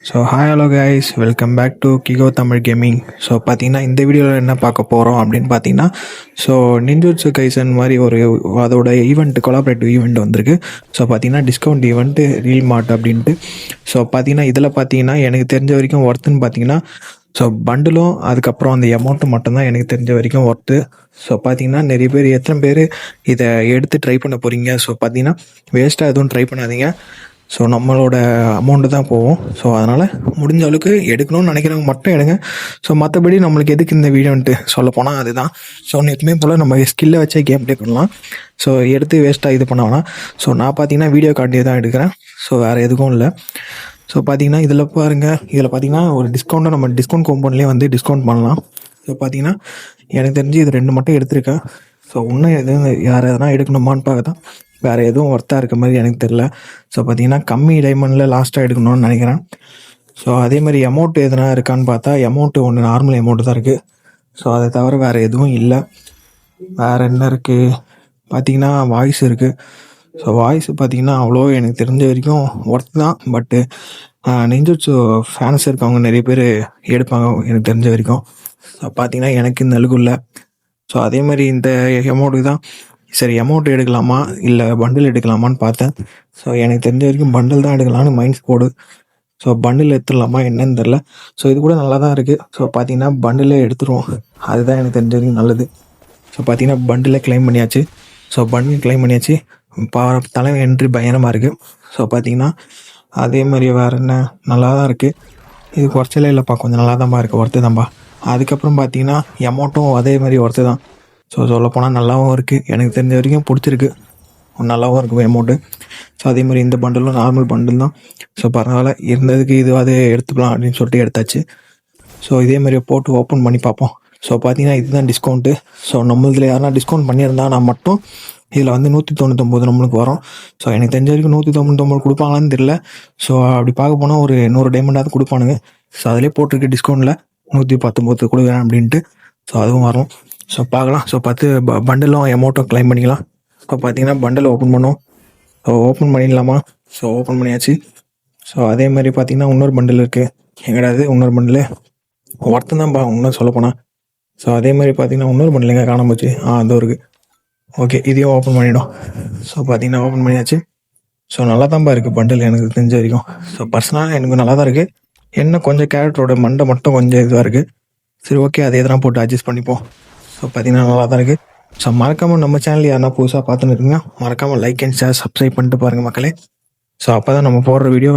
So hi hello guys, welcome back to Kiko Tamil gaming. So பார்த்தீங்கன்னா இந்த வீடியோவில் என்ன பார்க்க போகிறோம் அப்படின்னு பார்த்தீங்கன்னா, ஸோ நிஞ்சூட்சு கைசன் மாதிரி ஒரு அதோட ஈவெண்ட், கொலாபரேட்டிவ் ஈவெண்ட் வந்திருக்கு. ஸோ பார்த்தீங்கன்னா டிஸ்கவுண்ட் ஈவெண்ட்டு ரீல் மார்ட் அப்படின்ட்டு. ஸோ பார்த்தீங்கன்னா இதில் பார்த்தீங்கன்னா எனக்கு தெரிஞ்ச வரைக்கும் ஒர்த்துன்னு பார்த்தீங்கன்னா, ஸோ பண்டிலும் அதுக்கப்புறம் அந்த அமௌண்ட்டு மட்டும்தான் எனக்கு தெரிஞ்ச வரைக்கும் ஒர்த்து. ஸோ பார்த்தீங்கன்னா நிறைய பேர் எத்தனை பேர் இதை எடுத்து ட்ரை பண்ண போகிறீங்க? ஸோ பார்த்தீங்கன்னா வேஸ்ட்டாக எதுவும் ட்ரை பண்ணாதீங்க. ஸோ நம்மளோட அமௌண்ட்டு தான் போகும். ஸோ அதனால் முடிஞ்ச அளவுக்கு எடுக்கணும்னு நினைக்கிறவங்க மட்டும் எடுங்க. ஸோ மற்றபடி நம்மளுக்கு எதுக்கு இந்த வீடியோன்ட்டு சொல்ல போனால் அதுதான். ஸோ எப்பவுமே போல் நம்ம ஸ்கில்லை வச்சே கேம் ப்ளே பண்ணலாம். ஸோ எடுத்து வேஸ்ட்டாக இது பண்ண வேணாம். ஸோ நான் பார்த்தீங்கன்னா வீடியோ கார்டே தான் எடுக்கிறேன். ஸோ வேறு எதுக்கும் இல்லை. ஸோ பார்த்தீங்கன்னா இதில் பாருங்கள், இதில் பார்த்தீங்கன்னா ஒரு டிஸ்கவுண்ட்டை நம்ம டிஸ்கவுண்ட் கூப்பன்லேயே வந்து டிஸ்கவுண்ட் பண்ணலாம். ஸோ பார்த்தீங்கன்னா எனக்கு தெரிஞ்சு இது 2 மட்டும் எடுத்திருக்கேன். ஸோ இன்னும் எதுவும் யார் எதனா எடுக்கணுமான்னு பார்க்க தான். வேறு எதுவும் ஒர்த்தாக இருக்க மாதிரி எனக்கு தெரில. ஸோ பார்த்தீங்கன்னா கம்மி டைமண்டில் லாஸ்ட்டாக எடுக்கணும்னு நினைக்கிறேன். ஸோ அதே மாதிரி அமௌண்ட் எதனா இருக்கான்னு பார்த்தா அமௌண்ட்டு ஒன்று நார்மல் அமௌண்ட்டு தான் இருக்குது. ஸோ அதை தவிர வேறு எதுவும் இல்லை. வேறு என்ன இருக்குது பார்த்தீங்கன்னா வாய்ஸ் இருக்குது. ஸோ வாய்ஸ் பார்த்தீங்கன்னா அவ்வளோ எனக்கு தெரிஞ்ச வரைக்கும் ஒர்த் தான். பட்டு நிஞ்சூட்சு ஃபேன்ஸ் இருக்கவங்க நிறைய பேர் எடுப்பாங்க எனக்கு தெரிஞ்ச வரைக்கும். ஸோ பார்த்தீங்கன்னா எனக்கு இந்த அளவுக்கு இல்லை. ஸோ அதே மாதிரி இந்த அமௌண்ட்டுக்கு தான் சரி அமௌண்ட் எடுக்கலாமா இல்லை பண்டில் எடுக்கலாமான்னு பார்த்தேன். ஸோ எனக்கு தெரிஞ்ச வரைக்கும் பண்டில் தான் எடுக்கலான்னு மைண்ட்ஸ் போடு. ஸோ பண்டில் எடுத்துடலாமா என்னன்னு தெரில. ஸோ இது கூட நல்லா தான் இருக்குது. ஸோ பார்த்தீங்கன்னா பண்டிலே எடுத்துருவோம், அதுதான் எனக்கு தெரிஞ்ச வரைக்கும் நல்லது. ஸோ பார்த்தீங்கன்னா பண்டிலே கிளைம் பண்ணியாச்சு. ஸோ பண்டில் கிளைம் பண்ணியாச்சு. தலைமை என்ட்ரி பயங்கரமாக இருக்குது. ஸோ பார்த்தீங்கன்னா அதே மாதிரி வேறு என்ன நல்லா தான் இருக்குது. இது குறைச்சலே இல்லைப்பா, கொஞ்சம் நல்லா தான்ப்பா இருக்குது, ஒர்த்து தான்ப்பா. அதுக்கப்புறம் பார்த்தீங்கன்னா அமௌண்ட்டும் அதே மாதிரி ஒர்த்து தான். ஸோ சொல்லப்போனால் நல்லாவும் இருக்குது, எனக்கு தெரிஞ்ச வரைக்கும் பிடிச்சிருக்கு, நல்லாவும் இருக்கும் அமௌண்ட்டு. ஸோ அதே மாதிரி இந்த பண்டலும் நார்மல் பண்டில் தான். ஸோ பரவாயில்ல, இருந்ததுக்கு இதுவாது எடுத்துக்கலாம் அப்படின்னு சொல்லிட்டு எடுத்தாச்சு. ஸோ இதே மாதிரி போட்டு ஓப்பன் பண்ணி பார்ப்போம். ஸோ பார்த்தீங்கன்னா இதுதான் டிஸ்கவுண்ட்டு. ஸோ நம்மளதில் யாருனா டிஸ்கவுண்ட் பண்ணியிருந்தா நான் மட்டும் இதில் வந்து 199 நம்மளுக்கு வரும். ஸோ எனக்கு தெரிஞ்ச வரைக்கும் 199 கொடுப்பாங்களான்னு தெரியல. ஸோ அப்படி பார்க்க போனால் ஒரு 100 டைமண்டாவது கொடுப்பானுங்க. ஸோ அதிலே போட்டிருக்கு டிஸ்கவுண்ட்டில் 119 கொடுக்குறேன் அப்படின்ட்டு. ஸோ அதுவும் வரும். ஸோ பார்க்கலாம். ஸோ 10 பண்டலும் அமௌண்ட்டும் கிளைம் பண்ணிக்கலாம். இப்போ பார்த்தீங்கன்னா பண்டல் ஓப்பன் பண்ணோம். ஸோ ஓப்பன் பண்ணிடலாமா? ஸோ ஓப்பன் பண்ணியாச்சு. ஸோ அதே மாதிரி பார்த்தீங்கன்னா இன்னொரு பண்டில் இருக்குது. எங்கடாது இன்னொரு பண்டில் ஒருத்தன் தான்ப்பா இன்னும் சொல்லப்போனால். ஸோ அதே மாதிரி பார்த்தீங்கன்னா இன்னொரு பண்டில் எங்கே காணாம போச்சு? அதோ இருக்குது. ஓகே, இதையும் ஓப்பன் பண்ணிவிடும். ஸோ பார்த்தீங்கன்னா ஓப்பன் பண்ணியாச்சு. ஸோ நல்லா தான்ப்பா இருக்குது பண்டில் எனக்கு தெரிஞ்ச வரைக்கும். ஸோ பர்சனலாக எனக்கு நல்லா தான் இருக்குது. என்ன கொஞ்சம் கேரக்டரோட மண்டை மட்டும் கொஞ்சம் இதுவாக இருக்குது. சரி ஓகே, அதை எதனா போட்டு அட்ஜஸ்ட் பண்ணிப்போம். ஸோ பார்த்தீங்கன்னா நல்லா தான் இருக்குது. ஸோ மறக்காமல் நம்ம சேனல் யாருன்னா புதுசாக பார்த்துன்னு இருக்குங்க, மறக்காமல் லைக் அண்ட் ஷேர் சப்ஸ்கிரைப் பண்ணிட்டு பாருங்கள் மக்களே. ஸோ அப்போ தான் நம்ம போடுற வீடியோ